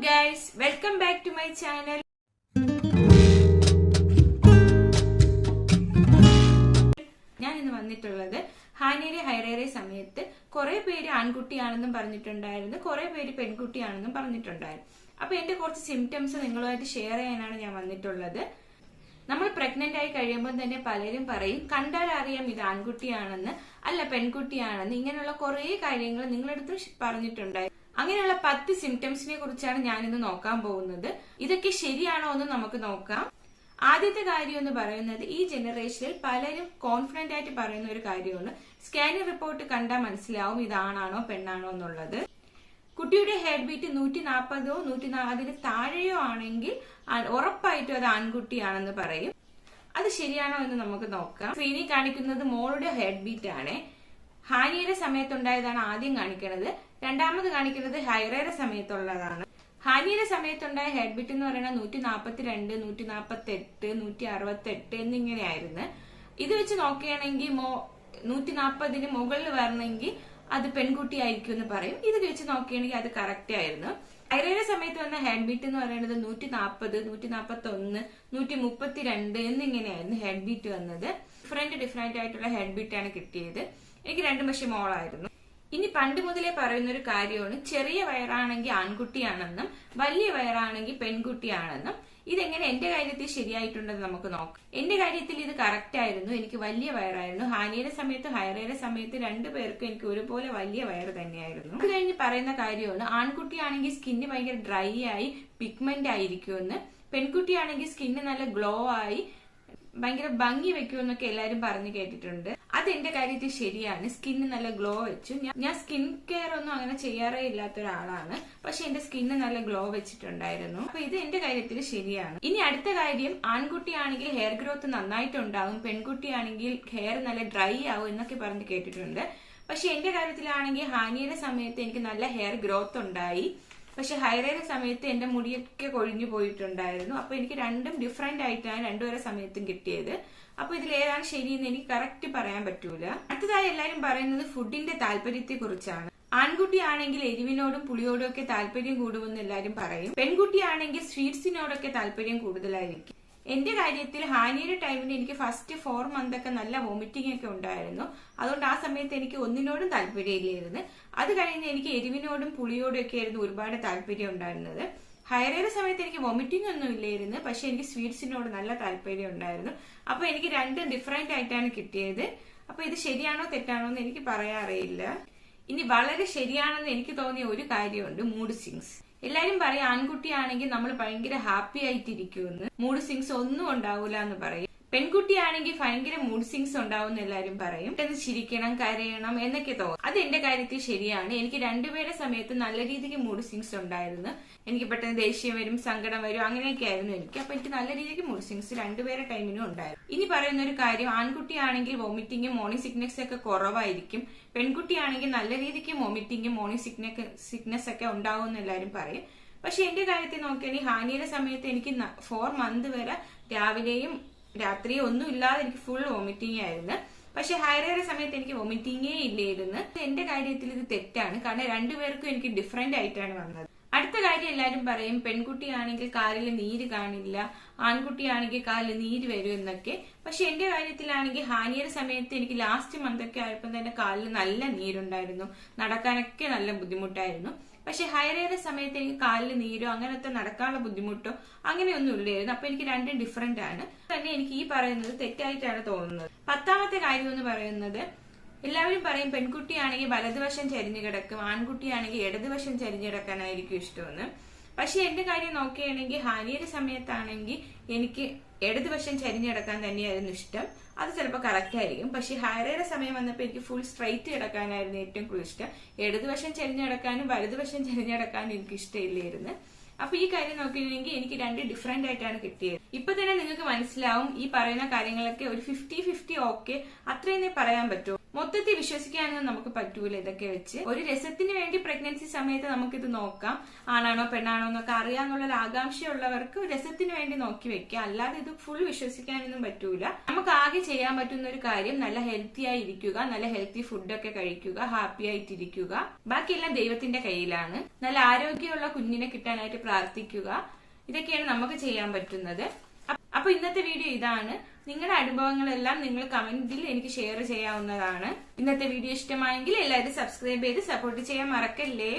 guys, welcome back to my channel. ഞാൻ ഇന്ന് വന്നിട്ടുള്ളത് ഹാനിയുടെ ഹൈറേറെ സമയത്ത് കുറെ പേര് ആൺകുട്ടിയാണെന്നും പറഞ്ഞിട്ടുണ്ടായിരുന്നു, കുറെ പേര് പെൺകുട്ടിയാണെന്നും പറഞ്ഞിട്ടുണ്ടായിരുന്നു. അപ്പൊ എന്റെ കുറച്ച് സിംറ്റംസ് നിങ്ങളുമായിട്ട് ഷെയർ ചെയ്യാനാണ് ഞാൻ വന്നിട്ടുള്ളത്. നമ്മൾ പ്രഗ്നന്റ് ആയി കഴിയുമ്പോൾ തന്നെ പലരും പറയും കണ്ടാൽ അറിയാം ഇത് ആൺകുട്ടിയാണെന്ന്, അല്ല പെൺകുട്ടിയാണെന്ന്. ഇങ്ങനെയുള്ള കുറെ കാര്യങ്ങൾ നിങ്ങളടുത്ത് പറഞ്ഞിട്ടുണ്ടായിരുന്നു. അങ്ങനെയുള്ള 10 സിംറ്റംസിനെ കുറിച്ചാണ് ഞാനിന്ന് നോക്കാൻ പോകുന്നത്. ഇതൊക്കെ ശരിയാണോ എന്ന് നമുക്ക് നോക്കാം. ആദ്യത്തെ കാര്യം എന്ന് പറയുന്നത്, ഈ ജനറേഷനിൽ പലരും കോൺഫിഡന്റ് ആയിട്ട് പറയുന്ന ഒരു കാര്യമാണ്, സ്കാനിംഗ് റിപ്പോർട്ട് കണ്ടാൽ മനസ്സിലാവും ഇതാണാണോ പെണ്ണാണോ എന്നുള്ളത്. കുട്ടിയുടെ ഹെഡ് ബീറ്റ് 140 അതിന് താഴെയോ ആണെങ്കിൽ ഉറപ്പായിട്ടും അത് ആൺകുട്ടിയാണെന്ന് പറയും. അത് ശരിയാണോ എന്ന് നമുക്ക് നോക്കാം. സ്ക്രീനിൽ കാണിക്കുന്നത് മോളുടെ ഹെഡ് ബീറ്റ് ആണ്. ഹാനിയുടെ സമയത്തുണ്ടായതാണ് ആദ്യം കാണിക്കുന്നത്. രണ്ടാമത് കാണിക്കുന്നത് ഹൈറയുടെ സമയത്തുള്ളതാണ്. ഹാനിയുടെ സമയത്തുണ്ടായ ഹെഡ് ബീറ്റ് എന്ന് പറയുന്നത് 142, 148, 168 എന്നിങ്ങനെയായിരുന്നു. ഇത് വെച്ച് നോക്കുകയാണെങ്കിൽ 140 മുകളിൽ വരണമെങ്കിൽ അത് പെൺകുട്ടി ആയിരിക്കും എന്ന് പറയും. ഇത് വെച്ച് നോക്കുകയാണെങ്കിൽ അത് കറക്റ്റ് ആയിരുന്നു. ഹൈറയുടെ സമയത്ത് വന്ന ഹെഡ് ബീറ്റ് എന്ന് പറയുന്നത് 140, 141, 132 എന്നിങ്ങനെയായിരുന്നു ഹെഡ് ബീറ്റ് വന്നത്. ഡിഫറെന്റ് ആയിട്ടുള്ള ഹെഡ് ബീറ്റ് ആണ് കിട്ടിയത്. എനിക്ക് രണ്ടും പക്ഷെ മോളായിരുന്നു. ഇനി പണ്ട് മുതലേ പറയുന്ന ഒരു കാര്യമാണ്, ചെറിയ വയറാണെങ്കിൽ ആൺകുട്ടിയാണെന്നും വലിയ വയറാണെങ്കിൽ പെൺകുട്ടിയാണെന്നും. ഇതെങ്ങനെ എന്റെ കാര്യത്തിൽ ശരിയായിട്ടുണ്ടെന്ന് നമുക്ക് നോക്കാം. എന്റെ കാര്യത്തിൽ ഇത് കറക്റ്റ് ആയിരുന്നു. എനിക്ക് വലിയ വയറായിരുന്നു. ഹാനിയുടെ സമയത്ത് ഹൈറയുടെ സമയത്ത് രണ്ടുപേർക്കും എനിക്ക് ഒരുപോലെ വലിയ വയറ് തന്നെയായിരുന്നു. അത് കഴിഞ്ഞ് പറയുന്ന കാര്യമാണ്, ആൺകുട്ടിയാണെങ്കിൽ സ്കിന്ന് ഭയങ്കര ഡ്രൈ ആയി പിഗ്മെന്റ് ആയിരിക്കുമെന്ന്, പെൺകുട്ടിയാണെങ്കിൽ സ്കിന്ന് നല്ല ഗ്ലോ ആയി ഭയങ്കര ഭംഗി വെക്കുമെന്നൊക്കെ എല്ലാരും പറഞ്ഞു കേട്ടിട്ടുണ്ട്. അത് എന്റെ കാര്യത്തിൽ ശരിയാണ്. സ്കിന്ന് നല്ല ഗ്ലോ വെച്ചു. ഞാൻ സ്കിൻ കെയർ ഒന്നും അങ്ങനെ ചെയ്യാറേ ഇല്ലാത്ത ഒരാളാണ്, പക്ഷെ എന്റെ സ്കിന്ന് നല്ല ഗ്ലോ വെച്ചിട്ടുണ്ടായിരുന്നു. അപ്പൊ ഇത് എന്റെ കാര്യത്തിൽ ശരിയാണ്. ഇനി അടുത്ത കാര്യം, ആൺകുട്ടിയാണെങ്കിൽ ഹെയർ ഗ്രോത്ത് നന്നായിട്ടുണ്ടാവും, പെൺകുട്ടിയാണെങ്കിൽ ഹെയർ നല്ല ഡ്രൈ ആവും എന്നൊക്കെ പറഞ്ഞു കേട്ടിട്ടുണ്ട്. പക്ഷെ എന്റെ കാര്യത്തിലാണെങ്കിൽ ഹാനിയുടെ സമയത്ത് എനിക്ക് നല്ല ഹെയർ ഗ്രോത്ത് ഉണ്ടായി, പക്ഷെ ഹൈറയുടെ സമയത്ത് എന്റെ മുടിയൊക്കെ കൊഴിഞ്ഞു പോയിട്ടുണ്ടായിരുന്നു. അപ്പൊ എനിക്ക് രണ്ടും ഡിഫറെന്റ് ആയിട്ടാണ് രണ്ടുപേരെ സമയത്തും കിട്ടിയത്. അപ്പൊ ഇതിൽ ഏതാണ് ശരിയെന്ന് എനിക്ക് കറക്റ്റ് പറയാൻ പറ്റൂല. അടുത്തതായി എല്ലാരും പറയുന്നത് ഫുഡിന്റെ താല്പര്യത്തെ കുറിച്ചാണ്. ആൺകുട്ടിയാണെങ്കിൽ എരിവിനോടും പുളിയോടും ഒക്കെ താല്പര്യം കൂടുമെന്ന് എല്ലാരും പറയും. പെൺകുട്ടിയാണെങ്കിൽ സ്വീറ്റ്സിനോടൊക്കെ താല്പര്യം കൂടുതലായിരിക്കും. എന്റെ കാര്യത്തിൽ ഹാനിയുടെ ടൈമിൽ എനിക്ക് ഫസ്റ്റ് 4 മന്ത് ഒക്കെ നല്ല വോമിറ്റിംഗ് ഒക്കെ ഉണ്ടായിരുന്നു. അതുകൊണ്ട് ആ സമയത്ത് എനിക്ക് ഒന്നിനോടും താല്പര്യമില്ലായിരുന്നു. അത് കഴിഞ്ഞ് എനിക്ക് എരിവിനോടും പുളിയോടും ഒക്കെ ആയിരുന്നു ഒരുപാട് താല്പര്യം ഉണ്ടായിരുന്നത്. ഹൈറയുടെ സമയത്ത് എനിക്ക് വോമിറ്റിംഗ് ഒന്നും ഇല്ലായിരുന്നു, പക്ഷെ എനിക്ക് സ്വീറ്റ്സിനോട് നല്ല താല്പര്യം ഉണ്ടായിരുന്നു. അപ്പൊ എനിക്ക് രണ്ടും ഡിഫറെന്റ് ആയിട്ടാണ് കിട്ടിയത്. അപ്പൊ ഇത് ശരിയാണോ തെറ്റാണോ എന്ന് എനിക്ക് പറയാറിയില്ല. ഇനി വളരെ ശരിയാണെന്ന് എനിക്ക് തോന്നിയ ഒരു കാര്യമുണ്ട്, മൂഡ് സ്വിങ്സ്. എല്ലാരും പറയും ആൺകുട്ടിയാണെങ്കിൽ നമ്മൾ ഭയങ്കര ഹാപ്പി ആയിട്ടിരിക്കുമെന്ന്, മൂഡ് സ്വിങ്സ് ഒന്നും ഉണ്ടാവൂല എന്ന് പറയും. പെൺകുട്ടിയാണെങ്കിൽ ഭയങ്കര മൂഡ് സ്വിങ്സ് ഉണ്ടാവും എല്ലാരും പറയും. പെട്ടെന്ന് ചിരിക്കണം, കരയണം എന്നൊക്കെ തോന്നും. അത് എന്റെ കാര്യത്തിൽ ശരിയാണ്. എനിക്ക് രണ്ടുപേരുടെ സമയത്ത് നല്ല രീതിക്ക് മൂഡ് സ്വിങ്സ് ഉണ്ടായിരുന്നു. എനിക്ക് പെട്ടെന്ന് ദേഷ്യം വരും, സങ്കടം വരും, അങ്ങനെയൊക്കെ ആയിരുന്നു എനിക്ക്. അപ്പൊ എനിക്ക് നല്ല രീതിക്ക് മൂഡ് സ്വിങ്സ് രണ്ടുപേരുടെ ടൈമിനും ഉണ്ടായിരുന്നു. ഇനി പറയുന്ന ഒരു കാര്യം, ആൺകുട്ടിയാണെങ്കിൽ വോമിറ്റിംഗും മോർണിംഗ് സിക്നസ് ഒക്കെ കുറവായിരിക്കും, പെൺകുട്ടിയാണെങ്കിൽ നല്ല രീതിക്ക് വോമിറ്റിംഗും മോർണിംഗ് സിക്നസ് ഒക്കെ ഉണ്ടാവും എന്ന് എല്ലാരും പറയും. പക്ഷെ എന്റെ കാര്യത്തിൽ നോക്കിയാണെങ്കിൽ ഹാനിയുടെ സമയത്ത് എനിക്ക് 4 മന്ത് വരെ രാവിലെയും രാത്രിയും ഒന്നും ഇല്ലാതെ എനിക്ക് ഫുൾ വോമിറ്റിംഗ് ആയിരുന്നു. പക്ഷെ ഹൈറയുടെ സമയത്ത് എനിക്ക് വോമിറ്റിംഗേ ഇല്ലായിരുന്നു. എന്റെ കാര്യത്തിൽ ഇത് തെറ്റാണ്, കാരണം രണ്ടുപേർക്കും എനിക്ക് ഡിഫറെന്റ് ആയിട്ടാണ് വന്നത്. അടുത്ത കാര്യം, എല്ലാരും പറയും പെൺകുട്ടിയാണെങ്കിൽ കാലിൽ നീര് കാണില്ല, ആൺകുട്ടിയാണെങ്കിൽ കാലിൽ നീര് വരും എന്നൊക്കെ. പക്ഷെ എന്റെ കാര്യത്തിലാണെങ്കിൽ ഹാനിയുടെ സമയത്ത് എനിക്ക് ലാസ്റ്റ് മന്ത് ഒക്കെ ആയപ്പോൾ തന്നെ കാലിൽ നല്ല നീരുണ്ടായിരുന്നു, നടക്കാനൊക്കെ നല്ല ബുദ്ധിമുട്ടായിരുന്നു. പക്ഷെ ഹൈറയുടെ സമയത്ത് എനിക്ക് കാലിൽ നീരോ അങ്ങനത്തെ നടക്കാനുള്ള ബുദ്ധിമുട്ടോ അങ്ങനെയൊന്നും ഇല്ലായിരുന്നു. അപ്പൊ എനിക്ക് രണ്ടും ഡിഫറെന്റ് ആണ്. തന്നെ എനിക്ക് ഈ പറയുന്നത് തെറ്റായിട്ടാണ് തോന്നുന്നത്. 10ാമത്തെ കാര്യം എന്ന് പറയുന്നത്, എല്ലാവരും പറയും പെൺകുട്ടിയാണെങ്കിൽ വലതുവശം ചരിഞ്ഞു കിടക്കും, ആൺകുട്ടിയാണെങ്കിൽ ഇടതുവശം ചരിഞ്ഞു കിടക്കാനായിരിക്കും ഇഷ്ടമെന്ന്. പക്ഷെ എന്റെ കാര്യം നോക്കുകയാണെങ്കിൽ ഹാനിയുടെ സമയത്താണെങ്കിൽ എനിക്ക് ഇടതുവശം ചരിഞ്ഞു കിടക്കാൻ തന്നെയായിരുന്നു ഇഷ്ടം. അത് ചിലപ്പോൾ കറക്റ്റ് ആയിരിക്കും. പക്ഷെ ഹൈറയുടെ സമയം വന്നപ്പോൾ എനിക്ക് ഫുൾ സ്ട്രൈറ്റ് കിടക്കാനായിരുന്നു ഏറ്റവും കൂടുതൽ ഇഷ്ടം. ഇടതുവശം ചരിഞ്ഞു കിടക്കാനും വലതുവശം ചരിഞ്ഞു കിടക്കാനും എനിക്ക് ഇഷ്ടമില്ലായിരുന്നു. അപ്പൊ ഈ കാര്യം നോക്കുകയാണെങ്കിൽ എനിക്ക് രണ്ട് ഡിഫറെന്റ് ആയിട്ടാണ് കിട്ടിയത്. ഇപ്പൊ തന്നെ നിങ്ങൾക്ക് മനസ്സിലാവും ഈ പറയുന്ന കാര്യങ്ങളൊക്കെ ഒരു 50-50 ഓക്കെ അത്രയെന്നേ പറയാൻ പറ്റുമോ. മൊത്തത്തിൽ വിശ്വസിക്കാനൊന്നും നമുക്ക് പറ്റൂല ഇതൊക്കെ വെച്ച്. ഒരു രസത്തിന് വേണ്ടി പ്രഗ്നൻസി സമയത്ത് നമുക്കിത് നോക്കാം, ആണാണോ പെണ്ണാണോ എന്നൊക്കെ അറിയാന്നുള്ള ആകാംക്ഷയുള്ളവർക്ക് രസത്തിന് വേണ്ടി നോക്കി വെക്കാം. അല്ലാതെ ഇത് ഫുൾ വിശ്വസിക്കാനൊന്നും പറ്റൂല. നമുക്ക് ആകെ ചെയ്യാൻ പറ്റുന്ന ഒരു കാര്യം നല്ല ഹെൽത്തി ആയി ഇരിക്കുക, നല്ല ഹെൽത്തി ഫുഡൊക്കെ കഴിക്കുക, ഹാപ്പി ആയിട്ടിരിക്കുക. ബാക്കിയെല്ലാം ദൈവത്തിന്റെ കയ്യിലാണ്. നല്ല ആരോഗ്യമുള്ള കുഞ്ഞിനെ കിട്ടാനായിട്ട് പ്രാർത്ഥിക്കുക. ഇതൊക്കെയാണ് നമുക്ക് ചെയ്യാൻ പറ്റുന്നത്. അപ്പൊ ഇന്നത്തെ വീഡിയോ ഇതാണ്. നിങ്ങളുടെ അനുഭവങ്ങളെല്ലാം നിങ്ങൾ കമന്റിൽ എനിക്ക് ഷെയർ ചെയ്യാവുന്നതാണ്. ഇന്നത്തെ വീഡിയോ ഇഷ്ടമായെങ്കിൽ എല്ലാവരും സബ്സ്ക്രൈബ് ചെയ്ത് സപ്പോർട്ട് ചെയ്യാൻ മറക്കല്ലേ.